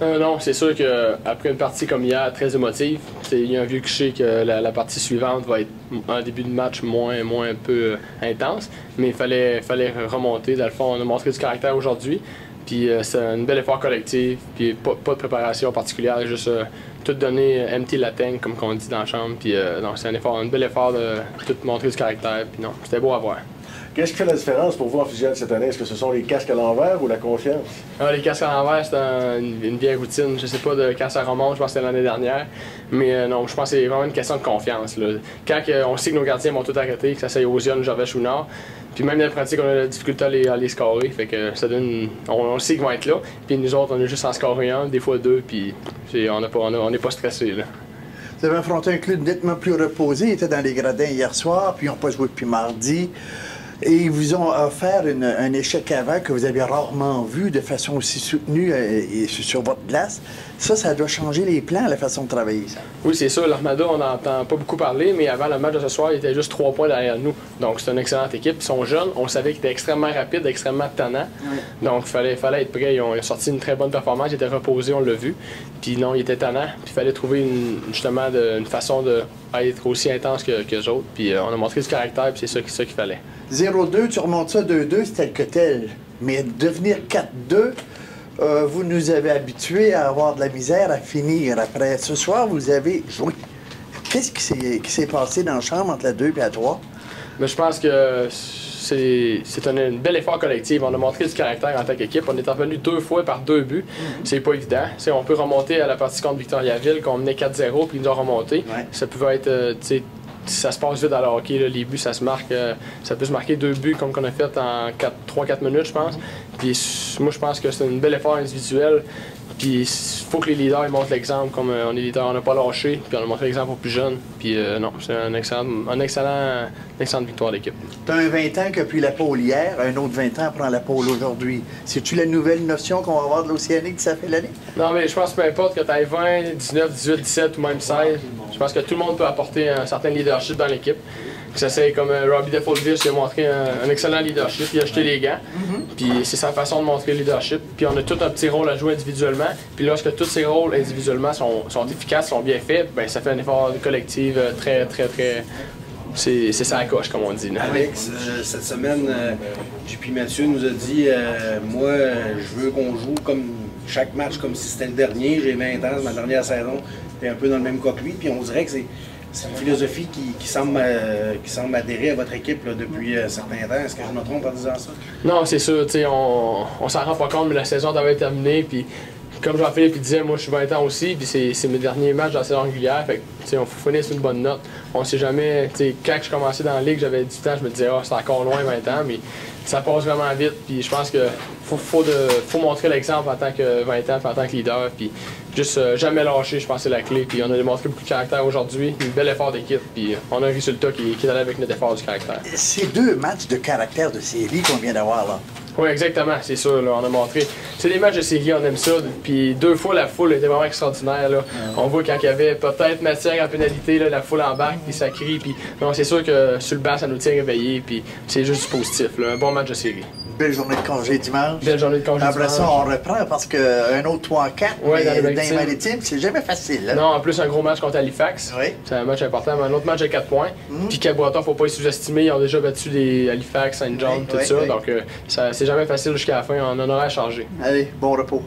Non, c'est sûr qu'après une partie comme hier, très émotive, il y a un vieux cliché que la partie suivante va être un début de match moins un peu intense, mais il fallait remonter. Dans le fond, on a montré du caractère aujourd'hui, puis c'est un bel effort collectif, puis pas de préparation particulière, juste tout donner empty la tank, comme on dit dans la chambre, puis non, c'est un bel effort de tout montrer du caractère, puis non, c'était beau à voir. Qu'est-ce qui fait la différence pour vous en fusillade cette année? Est-ce que ce sont les casques à l'envers ou la confiance? Les casques à l'envers, c'est une vieille routine. Je sais pas de quand ça remonte, je pense que c'était l'année dernière. Mais non, je pense que c'est vraiment une question de confiance. Là. Quand on sait que nos gardiens vont tout arrêter, que ça soit Osian, Gervais ou Nord, puis même dans la pratique, on a la difficulté à les scorer. Fait que ça donne. On sait qu'ils vont être là. Puis nous autres, on a juste en scorer un, des fois deux, puis on n'est pas stressé. Là. Vous avez affronté un club nettement plus reposé. Ils étaient dans les gradins hier soir, puis ils n'ont pas joué depuis mardi. Et ils vous ont offert un échec avant que vous avez rarement vu de façon aussi soutenue et sur votre glace. Ça doit changer les plans, la façon de travailler, ça. Oui, c'est sûr. L'Armada, on n'entend pas beaucoup parler, mais avant le match de ce soir, il était juste 3 points derrière nous. Donc, c'est une excellente équipe. Ils sont jeunes. On savait qu'ils étaient extrêmement rapides, extrêmement tannants. Oui. Donc, il fallait être prêt. Ils ont sorti une très bonne performance. Ils étaient reposés, on l'a vu. Puis non, ils étaient tannants. Puis il fallait trouver justement une façon d'être aussi intense qu'eux autres. Puis on a montré du caractère, puis c'est ça qu'il fallait. 0-2, tu remontes ça 2-2, c'est tel que tel. Mais devenir 4-2, vous nous avez habitués à avoir de la misère à finir. Après ce soir, vous avez joué. Qu'est-ce qui s'est passé dans la chambre entre la 2 et la 3? Mais je pense que c'est un bel effort collectif. On a montré du caractère en tant qu'équipe. On est revenu 2 fois par 2 buts. C'est pas évident. On peut remonter à la partie contre Victoriaville, qu'on menait 4-0, puis ils nous ont remonté. Ouais. Ça pouvait être... ça se passe vite dans le hockey, là. Les buts, ça peut se marquer 2 buts comme qu'on a fait en 3-4 minutes, je pense. Puis moi, je pense que c'est un bel effort individuel. Puis il faut que les leaders ils montrent l'exemple, comme on est leaders, on n'a pas lâché, puis on a montré l'exemple aux plus jeunes. Puis non, c'est une excellente victoire d'équipe. Tu as un 20 ans qui a pris la pôle hier, un autre 20 ans prend la pôle aujourd'hui. C'est-tu la nouvelle notion qu'on va avoir de l'Océanique que ça fait l'année? Non, mais je pense que peu importe que tu aies 20, 19, 18, 17 ou même 16, je pense que tout le monde peut apporter un certain leadership dans l'équipe. Que ça c'est comme Robbie Defolville, il a montré un excellent leadership, il a jeté les gants. Puis c'est sa façon de montrer le leadership. Puis on a tout un petit rôle à jouer individuellement. Puis lorsque tous ces rôles individuellement sont efficaces, sont bien faits, ben ça fait un effort collectif très. C'est ça la coche, comme on dit. Alex, cette semaine, JP Mathieu nous a dit moi, je veux qu'on joue comme chaque match comme si c'était le dernier. J'ai 20 ans, c'est ma dernière saison. T'es un peu dans le même cas que lui. Puis on dirait que c'est une philosophie qui semble adhérer à votre équipe là, depuis un certain temps. Est-ce que je me trompe en disant ça? Non, c'est sûr. On s'en rend pas compte, mais la saison devait être terminée. Puis, comme Jean-Philippe disait, moi je suis 20 ans aussi, puis c'est mes derniers matchs dans la saison régulière. Fait que, on faut finir sur une bonne note. On sait jamais. Quand je commençais dans la ligue, j'avais 18 ans, je me disais, c'est encore loin 20 ans, mais ça passe vraiment vite. Puis je pense que faut montrer l'exemple en tant que 20 ans, puis en tant que leader. Puis juste jamais lâcher, je pense que c'est la clé. Puis on a démontré beaucoup de caractère aujourd'hui, un bel effort d'équipe, puis on a un résultat qui est allé avec notre effort du caractère. C'est 2 matchs de caractère de série qu'on vient d'avoir là. Oui, exactement, c'est sûr, là, on a montré. C'est des matchs de série, on aime ça. Puis 2 fois, la foule était vraiment extraordinaire. Là. On voit quand il y avait peut-être matière en pénalité, là, la foule embarque, puis ça crie. Puis non, c'est sûr que sur le banc, ça nous tient réveillés. Puis c'est juste du positif, là, un bon match de série. Belle journée de congé dimanche. Belle journée de congé Après dimanche. ça, on reprend parce qu'un autre 3-4, ouais, dans les maritimes, c'est jamais facile. Là. Non, en plus, un gros match contre Halifax. Oui. C'est un match important, mais un autre match à 4 points. Puis Cabreton, faut pas les sous-estimer. Ils ont déjà battu les Halifax, Saint John, tout ça. Donc, c'est jamais facile jusqu'à la fin. On en aura à charger. Allez, bon repos.